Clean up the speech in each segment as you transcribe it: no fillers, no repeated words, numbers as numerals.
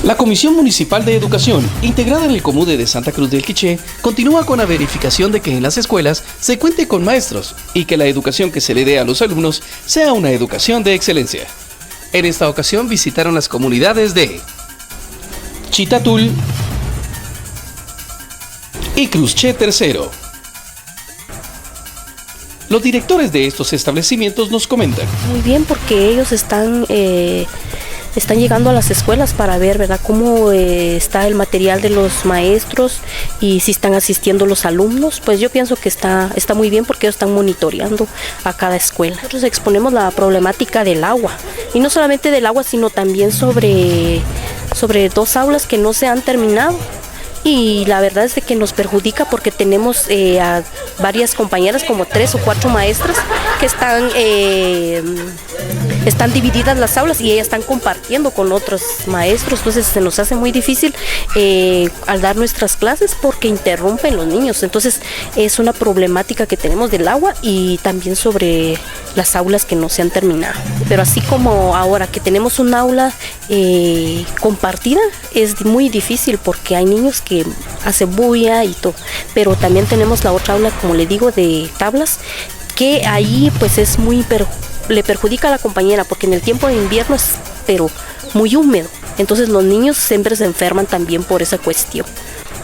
La Comisión Municipal de Educación, integrada en el Comude de Santa Cruz del Quiché, continúa con la verificación de que en las escuelas se cuente con maestros y que la educación que se le dé a los alumnos sea una educación de excelencia. En esta ocasión visitaron las comunidades de Chitatul y Cruzché III. Los directores de estos establecimientos nos comentan. Muy bien, porque ellos están llegando a las escuelas para ver, ¿verdad?, cómo está el material de los maestros y si están asistiendo los alumnos. Pues yo pienso que está muy bien porque ellos están monitoreando a cada escuela. Nosotros exponemos la problemática del agua, y no solamente del agua, sino también sobre 2 aulas que no se han terminado. Y la verdad es de que nos perjudica porque tenemos a varias compañeras, como 3 o 4 maestras, que están divididas las aulas y ellas están compartiendo con otros maestros. Entonces se nos hace muy difícil al dar nuestras clases porque interrumpen los niños. Entonces es una problemática que tenemos del agua y también sobre las aulas que no se han terminado. Pero así como ahora que tenemos un aula compartida, es muy difícil porque hay niños que hacen bulla y todo. Pero también tenemos la otra aula, como le digo, de tablas, que ahí pues es le perjudica a la compañera porque en el tiempo de invierno es pero muy húmedo. Entonces los niños siempre se enferman también por esa cuestión.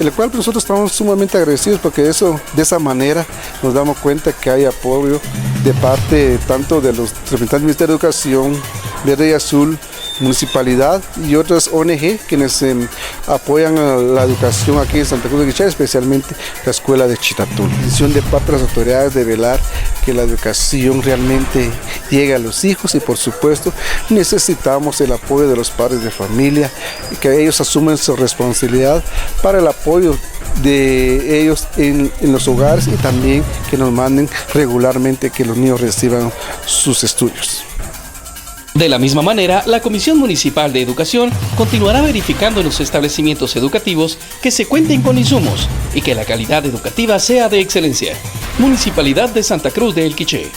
El cual nosotros estamos sumamente agradecidos porque de esa manera nos damos cuenta que hay apoyo de parte tanto de los representantes del Ministerio de Educación, Verde y Azul, Municipalidad y otras ONG quienes apoyan a la educación aquí en Santa Cruz del Quiché, especialmente la escuela de Chitatul. La intención de parte de las autoridades de velar que la educación realmente llegue a los hijos y por supuesto necesitamos el apoyo de los padres de familia y que ellos asumen su responsabilidad para el apoyo de ellos en los hogares y también que nos manden regularmente que los niños reciban sus estudios. De la misma manera, la Comisión Municipal de Educación continuará verificando en los establecimientos educativos que se cuenten con insumos y que la calidad educativa sea de excelencia. Municipalidad de Santa Cruz del Quiché.